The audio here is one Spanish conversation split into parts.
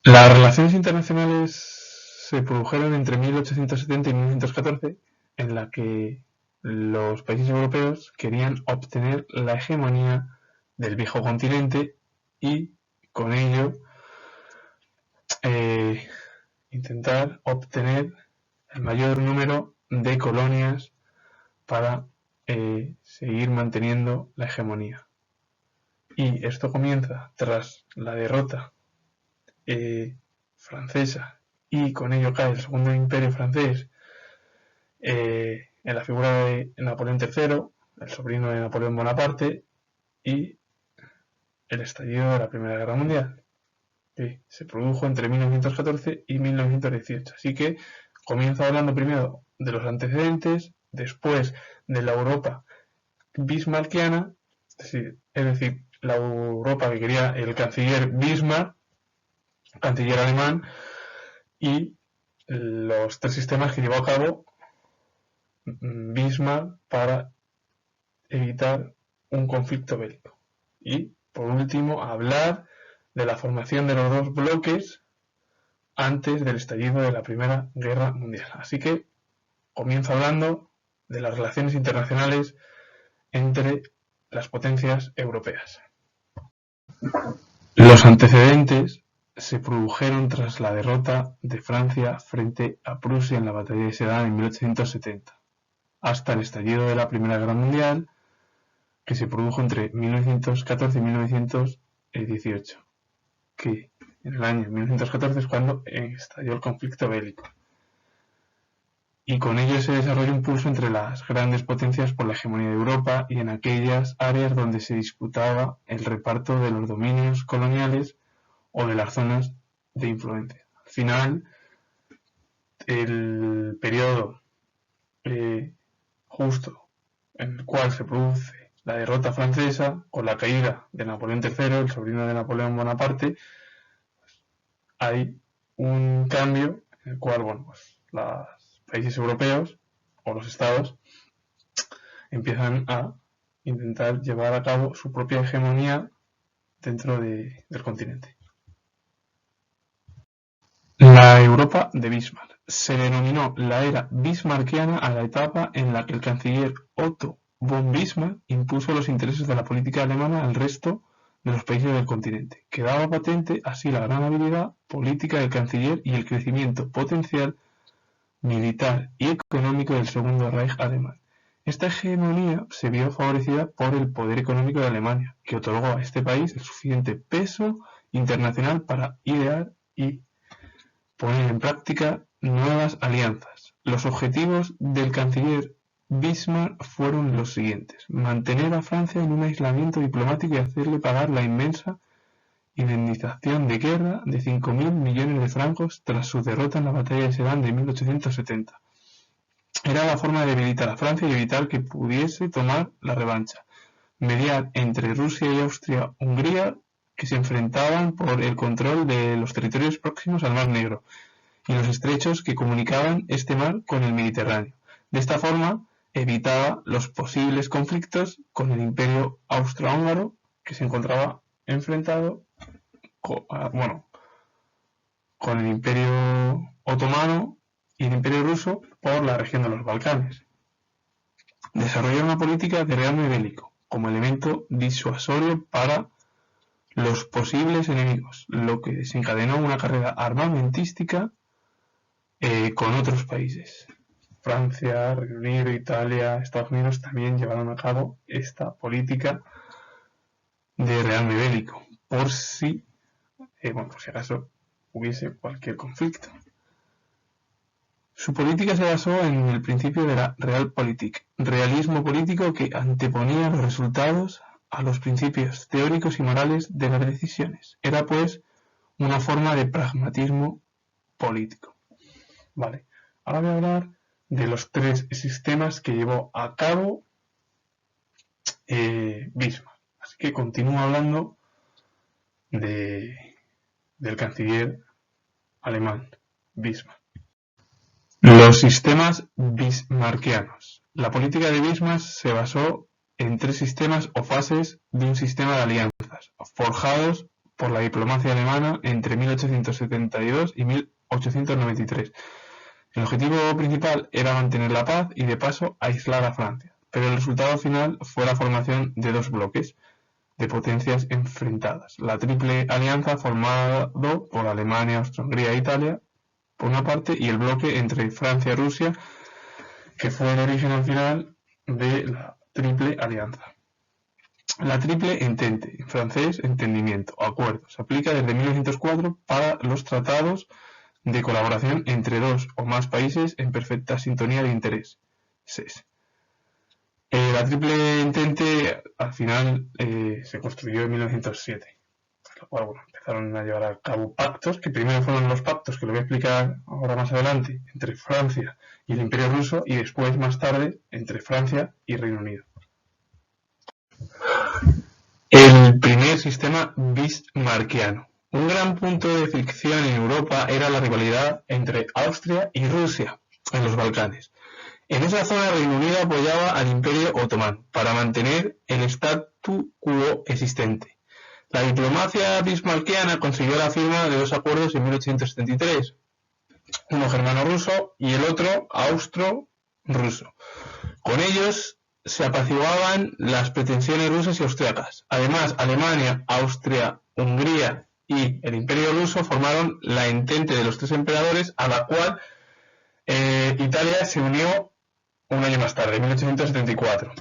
Las relaciones internacionales se produjeron entre 1870 y 1914, en la que los países europeos querían obtener la hegemonía del viejo continente y con ello intentar obtener el mayor número de colonias para seguir manteniendo la hegemonía. Y esto comienza tras la derrota francesa, y con ello cae el segundo imperio francés en la figura de Napoleón III, el sobrino de Napoleón Bonaparte, y el estallido de la Primera Guerra Mundial, que se produjo entre 1914 y 1918. Así que comienzo hablando primero de los antecedentes, después de la Europa bismarckiana, es decir, la Europa que quería el canciller Bismarck, canciller alemán, y los tres sistemas que llevó a cabo Bismarck para evitar un conflicto bélico. Y, por último, hablar de la formación de los dos bloques antes del estallido de la Primera Guerra Mundial. Así que comienzo hablando de las relaciones internacionales entre las potencias europeas. Los antecedentes se produjeron tras la derrota de Francia frente a Prusia en la batalla de Sedan en 1870, hasta el estallido de la Primera Guerra Mundial, que se produjo entre 1914 y 1918, que en el año 1914 es cuando estalló el conflicto bélico. Y con ello se desarrolló un pulso entre las grandes potencias por la hegemonía de Europa y en aquellas áreas donde se disputaba el reparto de los dominios coloniales o de las zonas de influencia. Al final, el periodo justo en el cual se produce la derrota francesa con la caída de Napoleón III, el sobrino de Napoleón Bonaparte, hay un cambio en el cual, los países europeos o los estados empiezan a intentar llevar a cabo su propia hegemonía dentro del continente. La Europa de Bismarck. Se denominó la era bismarckiana a la etapa en la que el canciller Otto von Bismarck impuso los intereses de la política alemana al resto de los países del continente. Quedaba patente así la gran habilidad política del canciller y el crecimiento potencial militar y económico del Segundo Reich alemán. Esta hegemonía se vio favorecida por el poder económico de Alemania, que otorgó a este país el suficiente peso internacional para idear y poner en práctica nuevas alianzas. Los objetivos del canciller Bismarck fueron los siguientes: mantener a Francia en un aislamiento diplomático y hacerle pagar la inmensa indemnización de guerra de 5.000 millones de francos tras su derrota en la batalla de Sedan de 1870. Era la forma de debilitar a Francia y evitar que pudiese tomar la revancha. Mediar entre Rusia y Austria-Hungría, que se enfrentaban por el control de los territorios próximos al Mar Negro y los estrechos que comunicaban este mar con el Mediterráneo. De esta forma, evitaba los posibles conflictos con el Imperio Austrohúngaro, que se encontraba enfrentado con el Imperio Otomano y el Imperio Ruso por la región de los Balcanes. Desarrolló una política de rearme bélico como elemento disuasorio para los posibles enemigos, lo que desencadenó una carrera armamentística con otros países. Francia, Reino Unido, Italia, Estados Unidos también llevaron a cabo esta política de rearme bélico, por si acaso hubiese cualquier conflicto. Su política se basó en el principio de la Realpolitik, realismo político que anteponía los resultados a los principios teóricos y morales de las decisiones. Era, pues, una forma de pragmatismo político. Vale, ahora voy a hablar de los tres sistemas que llevó a cabo Bismarck. Así que continúo hablando del canciller alemán, Bismarck. Los sistemas bismarckianos. La política de Bismarck se basó en tres sistemas o fases de un sistema de alianzas, forjados por la diplomacia alemana entre 1872 y 1893. El objetivo principal era mantener la paz y de paso aislar a Francia, pero el resultado final fue la formación de dos bloques de potencias enfrentadas: la Triple Alianza formado por Alemania, Austria-Hungría e Italia por una parte, y el bloque entre Francia y Rusia, que fue el origen al final de la Triple Alianza. La Triple Entente, en francés entendimiento, acuerdo, se aplica desde 1904 para los tratados de colaboración entre dos o más países en perfecta sintonía de intereses. La Triple Entente al final se construyó en 1907, lo cual empezaron a llevar a cabo pactos, que primero fueron los pactos, que lo voy a explicar ahora más adelante, entre Francia y el Imperio Ruso, y después, más tarde, entre Francia y Reino Unido. El primer sistema bismarckiano. Un gran punto de fricción en Europa era la rivalidad entre Austria y Rusia en los Balcanes. En esa zona, Reino Unido apoyaba al Imperio Otomano para mantener el statu quo existente. La diplomacia bismarckiana consiguió la firma de dos acuerdos en 1873, uno germano-ruso y el otro austro-ruso. Con ellos se apaciguaban las pretensiones rusas y austriacas. Además, Alemania, Austria, Hungría y el Imperio ruso formaron la Entente de los tres emperadores, a la cual Italia se unió un año más tarde, en 1874.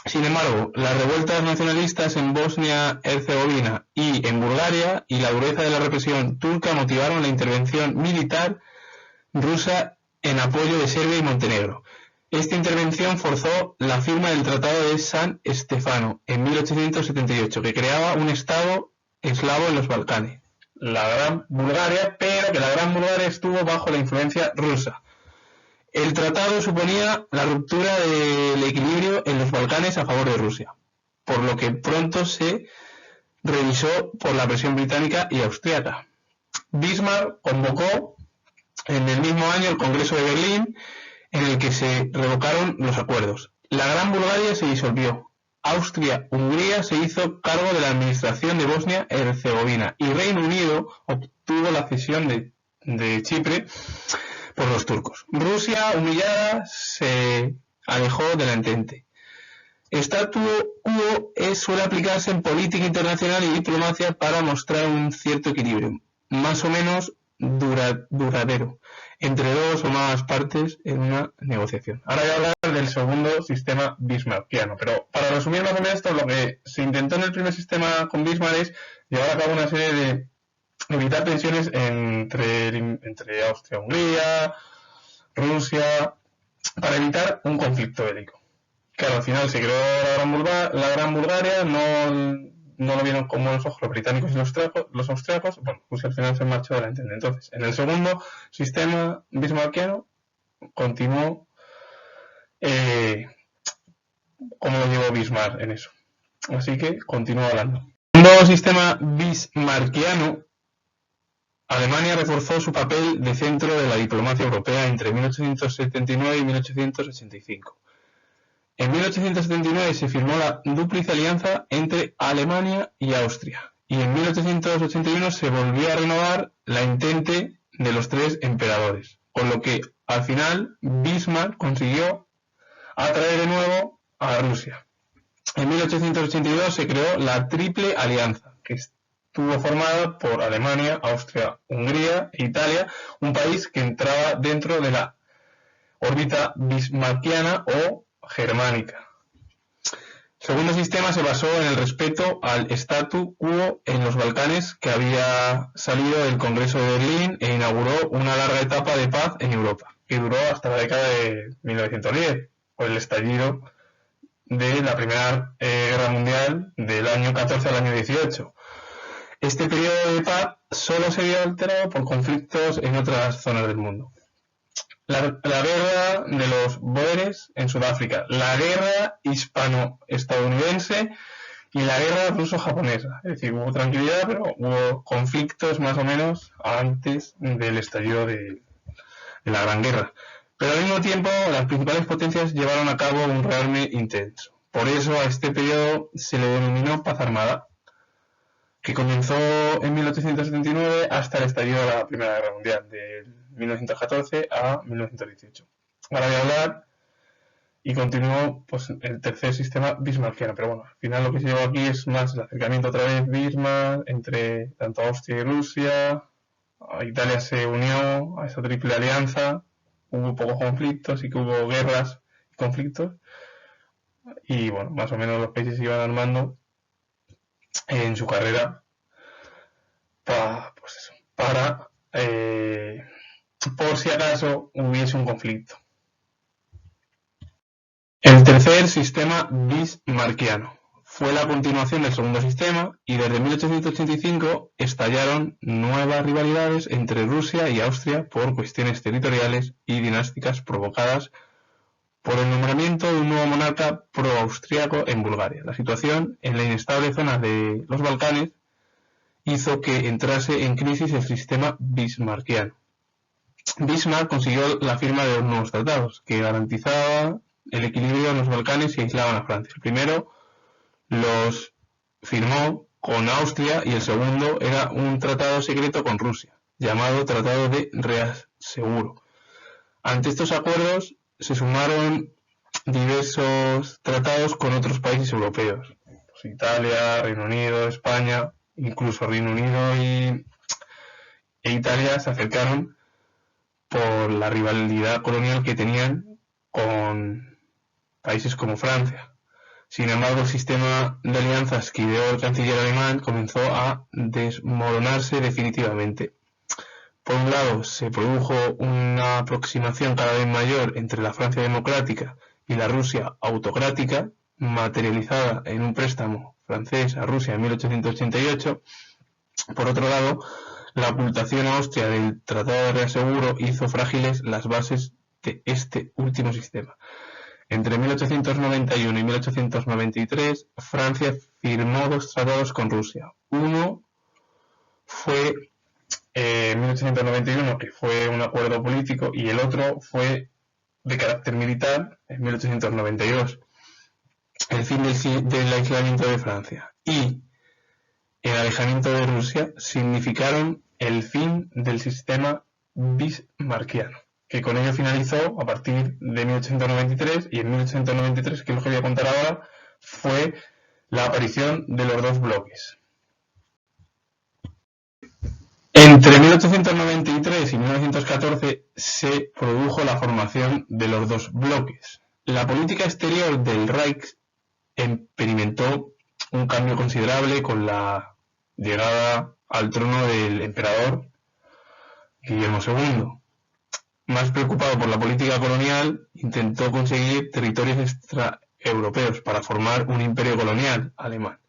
Sin embargo, las revueltas nacionalistas en Bosnia-Herzegovina y en Bulgaria y la dureza de la represión turca motivaron la intervención militar rusa en apoyo de Serbia y Montenegro. Esta intervención forzó la firma del Tratado de San Stefano en 1878, que creaba un estado eslavo en los Balcanes, la Gran Bulgaria, pero que la Gran Bulgaria estuvo bajo la influencia rusa. El tratado suponía la ruptura del equilibrio en los Balcanes a favor de Rusia, por lo que pronto se revisó por la presión británica y austríaca. Bismarck convocó en el mismo año el Congreso de Berlín, en el que se revocaron los acuerdos. La Gran Bulgaria se disolvió. Austria-Hungría se hizo cargo de la administración de Bosnia-Herzegovina y Reino Unido obtuvo la cesión de Chipre por los turcos. Rusia, humillada, se alejó de la Entente. Statu quo suele aplicarse en política internacional y diplomacia para mostrar un cierto equilibrio, más o menos duradero, entre dos o más partes en una negociación. Ahora voy a hablar del segundo sistema bismarckiano, pero para resumir más o menos esto, lo que se intentó en el primer sistema con Bismarck es llevar a cabo una serie de evitar tensiones entre Austria-Hungría, Rusia, para evitar un conflicto bélico. Claro, al final se creó la Gran Bulgaria, no lo vieron con buenos ojos los británicos y los austriacos. Bueno, Rusia al final se marchó de la Entente. Entonces, en el segundo sistema bismarckiano continuó como lo llevó Bismarck en eso. Así que continúo hablando. En el nuevo sistema bismarckiano, Alemania reforzó su papel de centro de la diplomacia europea entre 1879 y 1885. En 1879 se firmó la Dúplice Alianza entre Alemania y Austria, y en 1881 se volvió a renovar la Entente de los tres emperadores, con lo que al final Bismarck consiguió atraer de nuevo a Rusia. En 1882 se creó la Triple Alianza, que estuvo formada por Alemania, Austria, Hungría e Italia, un país que entraba dentro de la órbita bismarckiana o germánica. El segundo sistema se basó en el respeto al statu quo en los Balcanes, que había salido del Congreso de Berlín e inauguró una larga etapa de paz en Europa, que duró hasta la década de 1910, con el estallido de la Primera Guerra Mundial del año 14 al año 18. Este periodo de paz solo se vio alterado por conflictos en otras zonas del mundo. La guerra de los Bóeres en Sudáfrica, la guerra hispano-estadounidense y la guerra ruso-japonesa. Es decir, hubo tranquilidad, pero hubo conflictos más o menos antes del estallido de la Gran Guerra. Pero al mismo tiempo, las principales potencias llevaron a cabo un rearme intenso. Por eso a este periodo se le denominó paz armada. que comenzó en 1879 hasta el estallido de la Primera Guerra Mundial, de 1914 a 1918. Ahora voy a hablar y continuó pues, el tercer sistema bismarckiano, pero bueno, al final lo que se llevó aquí es más el acercamiento otra vez Bismarck entre tanto Austria y Rusia. Italia se unió a esa triple alianza, hubo pocos conflictos, sí que hubo guerras y conflictos, y bueno, más o menos los países se iban armando en su carrera para por si acaso hubiese un conflicto. El tercer sistema bismarckiano fue la continuación del segundo sistema y desde 1885 estallaron nuevas rivalidades entre Rusia y Austria por cuestiones territoriales y dinásticas provocadas por el nombramiento de un nuevo monarca pro-austriaco en Bulgaria. La situación en la inestable zona de los Balcanes hizo que entrase en crisis el sistema bismarckiano. Bismarck consiguió la firma de dos nuevos tratados que garantizaban el equilibrio en los Balcanes y aislaban a Francia. El primero los firmó con Austria y el segundo era un tratado secreto con Rusia, llamado Tratado de Reaseguro. Ante estos acuerdos se sumaron diversos tratados con otros países europeos, pues Italia, Reino Unido, España, incluso Reino Unido e Italia se acercaron por la rivalidad colonial que tenían con países como Francia. Sin embargo, el sistema de alianzas que ideó el canciller alemán comenzó a desmoronarse definitivamente. Por un lado, se produjo una aproximación cada vez mayor entre la Francia democrática y la Rusia autocrática, materializada en un préstamo francés a Rusia en 1888. Por otro lado, la ocultación a Austria del Tratado de Reaseguro hizo frágiles las bases de este último sistema. Entre 1891 y 1893, Francia firmó dos tratados con Rusia. Uno fue en 1891, que fue un acuerdo político, y el otro fue de carácter militar en 1892. El fin del aislamiento de Francia y el alejamiento de Rusia significaron el fin del sistema bismarckiano, que con ello finalizó a partir de 1893, y en 1893, que es lo que voy a contar ahora, fue la aparición de los dos bloques. Entre 1893 y 1914 se produjo la formación de los dos bloques. La política exterior del Reich experimentó un cambio considerable con la llegada al trono del emperador Guillermo II. Más preocupado por la política colonial, intentó conseguir territorios extraeuropeos para formar un imperio colonial alemán.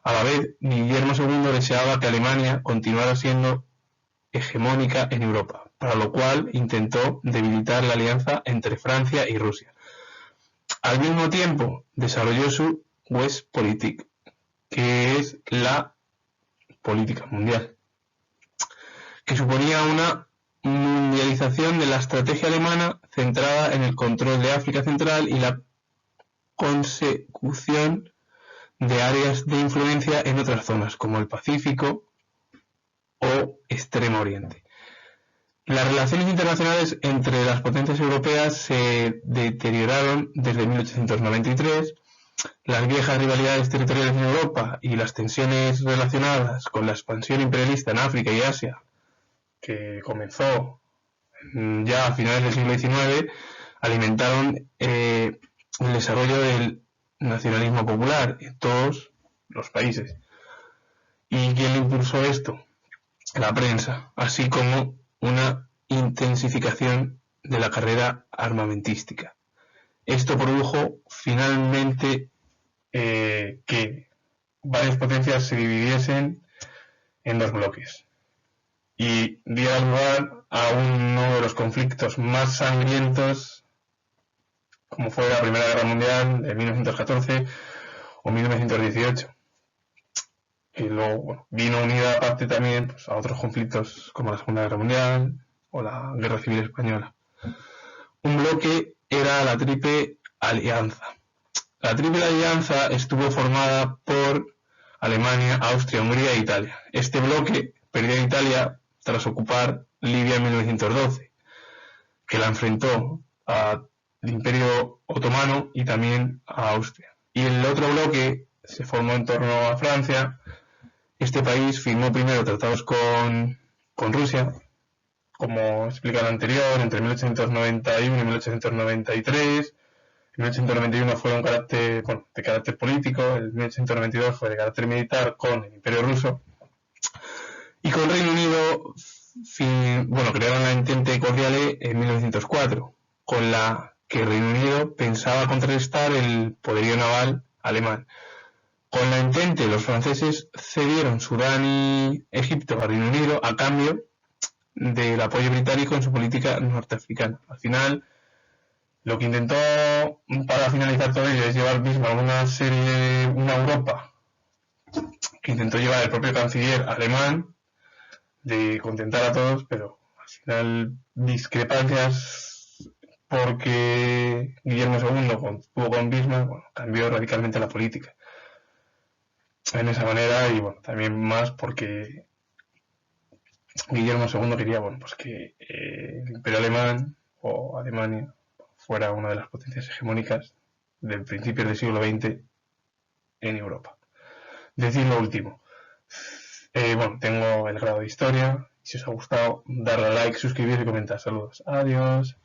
A la vez, Guillermo II deseaba que Alemania continuara siendo hegemónica en Europa, para lo cual intentó debilitar la alianza entre Francia y Rusia. Al mismo tiempo, desarrolló su Westpolitik, que es la política mundial, que suponía una mundialización de la estrategia alemana centrada en el control de África Central y la consecución de áreas de influencia en otras zonas, como el Pacífico o Extremo Oriente. Las relaciones internacionales entre las potencias europeas se deterioraron desde 1893. Las viejas rivalidades territoriales en Europa y las tensiones relacionadas con la expansión imperialista en África y Asia, que comenzó ya a finales del siglo XIX, alimentaron el desarrollo del nacionalismo popular en todos los países. ¿Y quién impulsó esto? La prensa, así como una intensificación de la carrera armamentística. Esto produjo finalmente que varias potencias se dividiesen en dos bloques y diera lugar a uno de los conflictos más sangrientos, como fue la Primera Guerra Mundial de 1914 o 1918, que luego vino unida aparte también pues, a otros conflictos como la Segunda Guerra Mundial o la Guerra Civil Española. Un bloque era la Triple Alianza. La Triple Alianza estuvo formada por Alemania, Austria, Hungría e Italia. Este bloque perdió en Italia tras ocupar Libia en 1912, que la enfrentó al Imperio Otomano y también a Austria. Y el otro bloque se formó en torno a Francia. Este país firmó primero tratados con Rusia, como explica el anterior, entre 1891 y 1893. En 1891 fue de carácter político, en 1892 fue de carácter militar con el Imperio Ruso. Y con Reino Unido, crearon la Entente Cordiale en 1904, con la que Reino Unido pensaba contrarrestar el poderío naval alemán. Con la Entente, los franceses cedieron Sudán y Egipto a Reino Unido a cambio del apoyo británico en su política norteafricana. Al final, lo que intentó para finalizar todo ello es llevar Bismarck una Europa que intentó llevar el propio canciller alemán, de contentar a todos, pero al final discrepancias porque Guillermo II tuvo con Bismarck, cambió radicalmente la política en esa manera, y también más porque Guillermo II quería que el Imperio Alemán o Alemania fuera una de las potencias hegemónicas del principio del siglo XX en Europa. Decir lo último. Tengo el grado de historia. Si os ha gustado, darle a like, suscribiros y comentar. Saludos. Adiós.